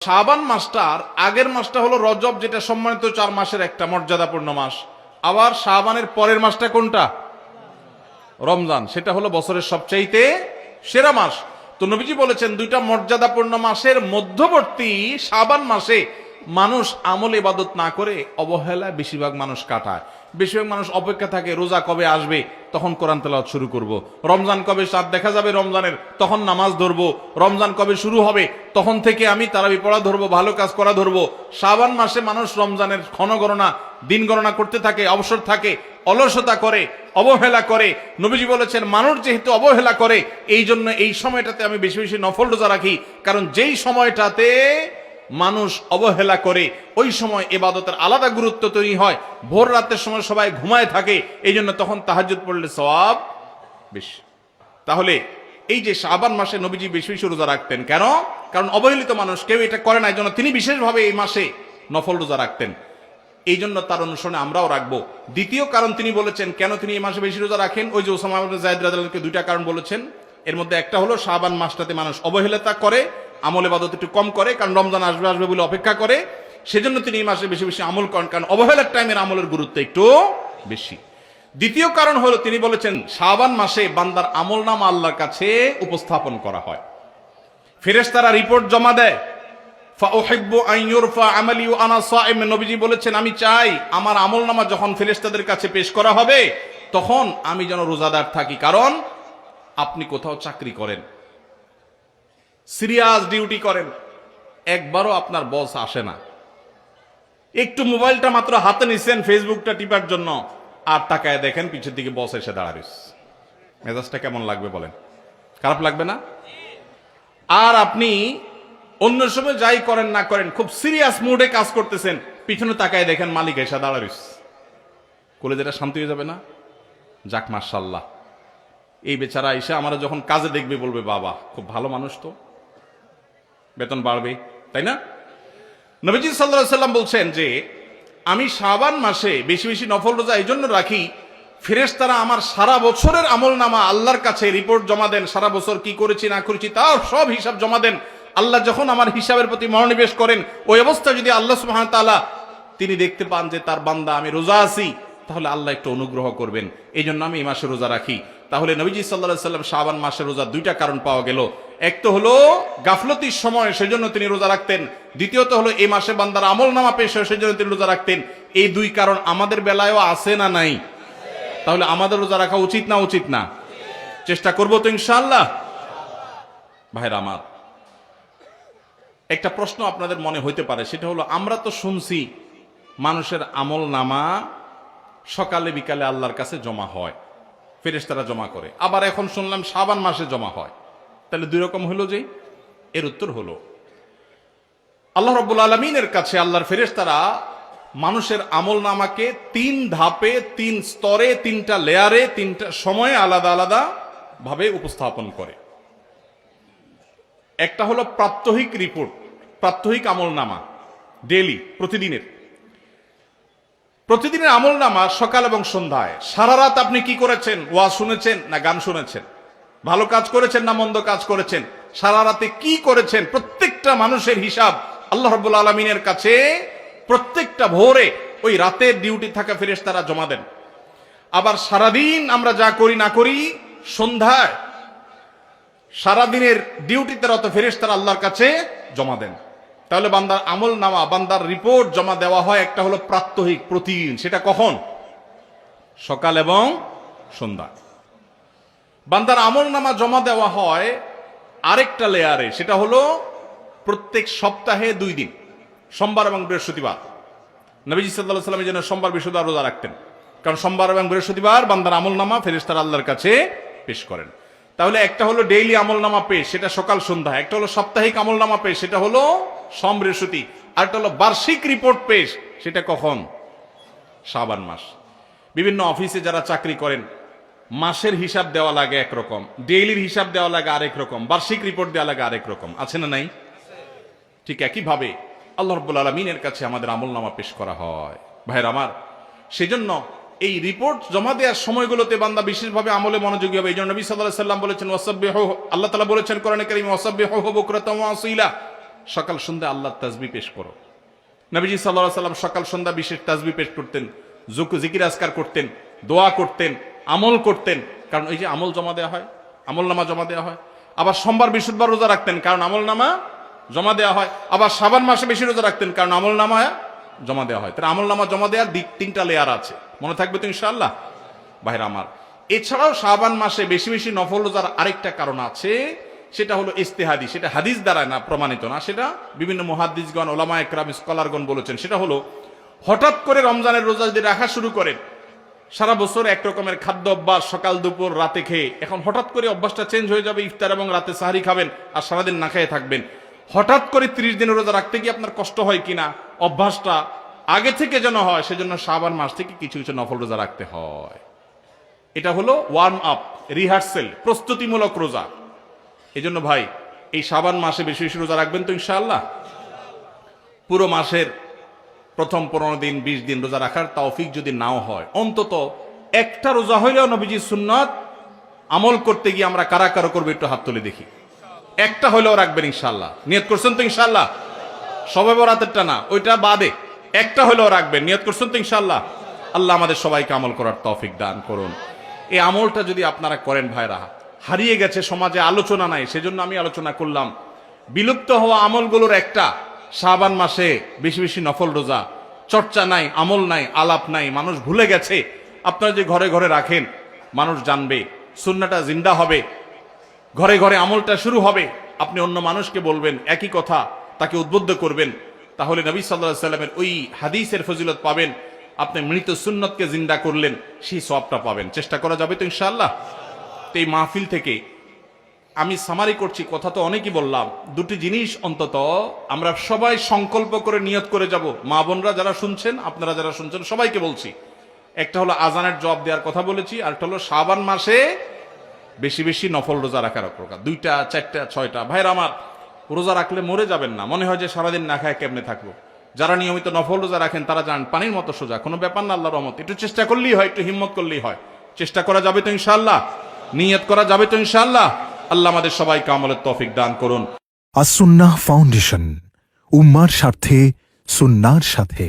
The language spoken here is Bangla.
শাবান মাসটার আগের মাসটা হলো রজব, যেটা সম্মানিত 4 মাসের একটা মর্যাদাপূর্ণ মাস। আবার শাবানের পরের মাসটা কোনটা? রমজান, সেটা হলো বছরের সবচাইতে সেরা মাস। তো নবীজি বলেছেন দুইটা মর্যাদাপূর্ণ মাসের মধ্যবর্তী শাবান মাসে মানুষ আমল ইবাদত না করে অবহেলায় বেশিরভাগ মানুষ কাটায়। বেশিরভাগ মানুষ অপেক্ষা থাকে রোজা কবে আসবে, তখন কোরআন তেলাওয়াত শুরু করব। রমজান কবে চাঁদ দেখা যাবে রমজানের, তখন নামাজ ধরবো। রমজান কবে শুরু হবে, তখন থেকে আমি তারাবি পড়া ধরবো, ভালো কাজ করা ধরবো। শাবান মাসে মানুষ রমজানের ক্ষণগণনা, দিন গণনা করতে থাকে, অবসর থাকে, অলসতা করে, অবহেলা করে। নবীজি বলেছেন মানুষ যেহেতু অবহেলা করে, এই জন্য এই সময়টাতে আমি বেশি বেশি নফল রোজা রাখি। কারণ যেই সময়টাতে মানুষ অবহেলা করে ওই সময় ইবাদতের আলাদা গুরুত্ব তৈরি হয়। ভোর রাতের সময় সবাই ঘুমায় থাকে, এই জন্য তখন তাহাজ্জুদ পড়লে সওয়াব বেশি। তাহলে এই যে শাবান মাসে নবীজি বেশি বেশি রোজা রাখতেন কেন? কারণ অবহেলিত মানুষ কেউ এটা করে না, এই জন্য তিনি বিশেষভাবে এই মাসে নফল রোজা রাখতেন। এই জন্য তার অনুসরণে আমরাও রাখবো। দ্বিতীয় কারণ তিনি বলেছেন কেন তিনি এই মাসে বেশি রোজা রাখেন, ওই যে ওসামা ইবনে যায়েদ রাদিয়াল্লাহু আনহুকে দুইটা কারণ বলেছেন। এর মধ্যে একটা হলো শাবান মাসটাতে মানুষ অবহেলিতা করে, আমল ইবাদত একটু কম করে, কারণ রমজান আসবে আসবে বলে অপেক্ষা করে। সেজন্য তিনি এই মাসে বেশি বেশি আমল করেন, কারণ অবহেলার টাইমের আমলের গুরুত্ব একটু বেশি। দ্বিতীয় কারণ হলো তিনি বলেছেন শাবান মাসে বান্দার আমলনামা আল্লাহর কাছে উপস্থাপন করা হয়। ফেরেশতারা রিপোর্ট জমা দেয়। ফাউহিব্বু আন ইউরফা আমালি ওয়া আনা সাইম, নবীজি বলেছেন আমি চাই আমার আমলনামা যখন ফেরেশতাদের কাছে পেশ করা হবে তখন আমি যেন রোজাদার থাকি। কারণ আপনি কোথাও চাকরি করেন, সিরিয়াস ডিউটি করেন, একবারও আপনার বস আসে না, একটু মোবাইলটা মাত্র হাতে নিছেন ফেসবুকটা টিপার জন্য, আর তাকায় দেখেন পিছের দিকে বস এসে দাঁড়াবে। মেজাজটা কেমন লাগবে বলেন? খারাপ লাগবে না? আর আপনি অন্য সময় যাই করেন না করেন খুব সিরিয়াস মুডে কাজ করতেছেন, পিছনে তাকায় দেখেন মালিক এসে দাঁড়াবে, কলেজেটা শান্তি হয়ে যাবে না? যাক মাশাআল্লাহ, এই বেচারা এসে আমরা যখন কাজে দেখবে বলবে বাবা খুব ভালো মানুষ, তো বেতন বাড়বে, তাই না? নবীজি সাল্লাল্লাহু আলাইহি সাল্লাম বলছেন যে আমি শাবান মাসে বেশি বেশি নফল রোজা এই জন্য রাখি, ফেরেশতারা আমার সারা বছরের আমলনামা আল্লাহর কাছে রিপোর্ট জমা দেন, সারা বছর কি করেছি না করেছি তার সব হিসাব জমা দেন। আল্লাহ যখন আমার হিসাবের প্রতি মনোনিবেশ করেন, ওই অবস্থা যদি আল্লাহ সুবহানাহু ওয়া তাআলা তিনি দেখতে পান যে তার বান্দা আমি রোজা আছি, তাহলে আল্লাহ একটু অনুগ্রহ করবেন। এই জন্য আমি এই মাসে রোজা রাখি। তাহলে নবীজি সাল্লাল্লাহু আলাইহি সাল্লাম শাবান মাসে রোজা দুইটা কারণ পাওয়া গেল। এক তো হলো গাফলতির সময় সেজন্য তিনি রোজা রাখতেন, দ্বিতীয়ত হলো এই মাসে বান্দার আমলনামা পেশ হয় সেজন্য তিনি রোজা রাখতেন। এই দুই কারণ আমাদের বেলায়ও আছে না নাই? তাহলে আমাদের রোজা রাখা উচিত না উচিত না? চেষ্টা করবো তো ইনশাআল্লাহ। ভাইরা আমার, একটা প্রশ্ন আপনাদের মনে হইতে পারে, সেটা হলো আমরা তো শুনছি মানুষের আমলনামা সকালে বিকালে আল্লাহর কাছে জমা হয়, ফেরেশতারা জমা করে, আবার এখন শুনলাম শাবান মাসে জমা হয়, তাহলে দুই রকম হলো যে? এর উত্তর হলো আল্লাহ রাব্বুল আলামিনের কাছে আল্লাহর ফেরেশতারা মানুষের আমলনামাকে 3 ধাপে, 3 স্তরে, 3টা লেয়ারে, 3টা সময়ে আলাদা আলাদা ভাবে উপস্থাপন করে। একটা হলো প্রাত্যহিক রিপোর্ট, প্রাত্যহিক আমলনামা, ডেইলি, প্রতিদিনের আমলনামা সকাল এবং সন্ধ্যায়। সারা রাত আপনি কি করেছেন, ওয়াজ শুনেছেন না গান শুনেছেন, ভালো কাজ করেছেন না মন্দ কাজ করেছেন, সারা রাতে কি করেছেন, প্রত্যেকটা মানুষের হিসাব আল্লাহ রাব্বুল আলামিনের কাছে প্রত্যেকটা ভোরে ওই রাতের ডিউটি থাকা ফেরেশতারা জমা দেন। আবার সারাদিন আমরা যা করি না করি সন্ধ্যায় সারাদিনের ডিউটিতে রত ফেরেশতারা আল্লাহর কাছে জমা দেন। তাহলে বান্দার আমলনামা, বান্দার রিপোর্ট জমা দেওয়া হয় একটা হলো প্রাত্যহিক, প্রতিদিন। সেটা কখন? সকাল এবং সন্ধ্যা। বান্দার আমলনামা জমা দেওয়া হয় আরেকটা লেয়ারে, সেটা হলো প্রত্যেক সপ্তাহে 2 দিন, সোমবার এবং বৃহস্পতিবার। নবীজি সাল্লাল্লাহু আলাইহি ওয়াসাল্লাম যেন সোমবার বৃহস্পতিবার রোজা রাখতেন, কারণ সোমবার এবং বৃহস্পতিবার বান্দার আমলনামা ফেরেশতারা আল্লাহর কাছে পেশ করেন। তাহলে একটা হলো ডেইলি আমলনামা পেশ, সেটা সকাল সন্ধ্যা। একটা হলো সাপ্তাহিক আমলনামা পেশ, সেটা হলো সোম বৃহস্পতি। আর একটা হলো বার্ষিক রিপোর্ট পেশ, সেটা কখন? শাবান মাস। বিভিন্ন অফিসে যারা চাকরি করেন মাসের হিসাব দেওয়া লাগে একরকম, ডেইলির হিসাব দেওয়া লাগে আরেক রকম, বার্ষিক রিপোর্ট দেওয়া লাগে আরেক রকম, আছে না নাই? ঠিক একইভাবে আল্লাহ রাব্বুল আলামিনের কাছে আমাদের আমলনামা পেশ করা হয়। ভাইরা আমার, সেজন্য এই রিপোর্ট জমা দেওয়ার সময়গুলোতে বান্দা বিশেষভাবে আমলে মনোযোগী হবে। এই জন্য নবী সাল্লাল্লাহু আলাইহি সাল্লাম বলেছেন ওয়াসাব্বিহু, আল্লাহ তাআলা বলেছেন কোরআনে কারীমে ওয়াসাব্বিহু বুকরাতাম ওয়া আসীলা, সকাল সন্ধ্যা আল্লাহর তাসবিহ পেশ করো। নবীজি সাল্লাল্লাহু আলাইহি সাল্লাম সকাল সন্ধ্যা বিশেষ তাসবিহ পেশ করতেন, জিকির আজকার করতেন, দোয়া করতেন, আমল করতেন, কারণ এই যে আমল জমা দেওয়া হয়, আমল নামা জমা দেওয়া হয়। আবার সোমবার বৃহস্পতিবার রোজা রাখতেন, কারণ আমল নামা জমা দেওয়া হয়। আবার শাবান মাসে বেশি রোজা রাখতেন, কারণ আমল নামা জমা দেওয়া হয়। তাহলে আমল নামা জমা দেওয়ার তিনটা লেয়ার আছে, মনে থাকবে তো ইনশাআল্লাহ ভাইরা আমার। এছাড়াও শাবান মাসে বেশি বেশি নফল রোজার আরেকটা কারণ আছে, সেটা হলো ইস্তেহাদি, সেটা হাদিস দ্বারা না প্রমাণিত না, সেটা বিভিন্ন মুহাদ্দিসগণ, ওলামা একরাম, স্কলারগণ বলেছেন। সেটা হলো হঠাৎ করে রমজানের রোজা যদি রাখা শুরু করেন, সারা বছর এক রকমের খাদ্য অভ্যাস, সকাল দুপুর রাতে খেয়ে, এখন হঠাৎ করে অভ্যাসটা চেঞ্জ হয়ে যাবে, ইফতার এবং রাতে সাহারি খাবেন আর সারাদিন না খেয়ে থাকবেন। হঠাৎ করে 30 দিনের রোজা রাখতে কি আপনার কষ্ট হয় কিনা, অভ্যাসটা আগে থেকে যেন হয়, সেজন্য শাবান মাস থেকে কিছু কিছু নফল রোজা রাখতে হয়। এটা হলো ওয়ার্ম আপ, রিহার্সেল, প্রস্তুতিমূলক রোজা। এই জন্য ভাই এই শাবান মাসে বেশি বেশি রোজা রাখবেন তো ইনশাআল্লাহ। পুরো মাসের প্রথম 15 দিন 20 দিন রোজা রাখার তৌফিক যদি নাও হয়, অন্তত একটা রোজা হইলেও নবীজির সুন্নাত আমল করতে গিয়ে আমরা কারা কারা করবো একটু হাত তুলে দেখি। একটা হইলেও রাখবেন ইনশাআল্লাহ, নিয়ত করছেন তো ইনশাআল্লাহ। সবে বরাতেরটা না, ওইটা বাদে একটা হইলেও রাখবেন, নিয়ত করছেন তো ইনশাআল্লাহ। আল্লাহ আমাদের সবাইকে আমল করার তৌফিক দান করুন। এই আমলটা যদি আপনারা করেন ভাইরা, হারিয়ে গেছে, সমাজে আলোচনা নাই, সেজন্য আমি আলোচনা করলাম। বিলুপ্ত হওয়া আমলগুলোর একটা শাবান মাসে বেশি বেশি নফল রোজা, চর্চা নাই, আমল নাই, আলাপ নাই, মানুষ ভুলে গেছে। আপনারা যে ঘরে ঘরে রাখেন, মানুষ জানবে, সুন্নাহটা জিন্দা হবে, ঘরে ঘরে আমলটা শুরু হবে। আপনি অন্য মানুষকে বলবেন একই কথা, তাকে উদ্বুদ্ধ করবেন, তাহলে নবী সাল্লাল্লাহু আলাইহি সাল্লামের ওই হাদিসের ফজিলত পাবেন। আপনি মৃত সুন্নতকে জিন্দা করলেন, সেই সওয়াবটা পাবেন। চেষ্টা করা যাবে তো ইনশাআল্লাহ। তো এই মাহফিল থেকে আমি সামারি করছি, কথা তো অনেকই বললাম। দুটি জিনিস অন্তত আমরা সবাই সংকল্প করে নিয়ত করে যাব। মা বোনরা যারা শুনছেন, আপনারা যারা শুনছেন, সবাইকে বলছি, একটা হলো আজানের জবাব দেওয়ার কথা বলেছি, আর একটা হলো শাবান মাসে বেশি বেশি নফল রোজা রাখার প্রকার। 2টা 4টা 6টা ভাইরা আমার, রোজা রাখলে মরে যাবেন না, মনে হয় যে সারাদিন না খায় কেমনে থাকবো। যারা নিয়মিত নফল রোজা রাখেন তারা জানেন পানির মতো সোজা, কোনো ব্যাপার না, আল্লাহর রহমত। একটু চেষ্টা করলেই হয়, একটু হিম্মত করলেই হয়। চেষ্টা করা যাবে তো ইনশাআল্লাহ, নিয়ত করা যাবে তো ইনশাআল্লাহ। আল্লাহ আমাদের সবাইকে আমলের তৌফিক দান করুন। আস-সুন্নাহ ফাউন্ডেশন, উম্মার স্বার্থে সুন্নাহর সাথে।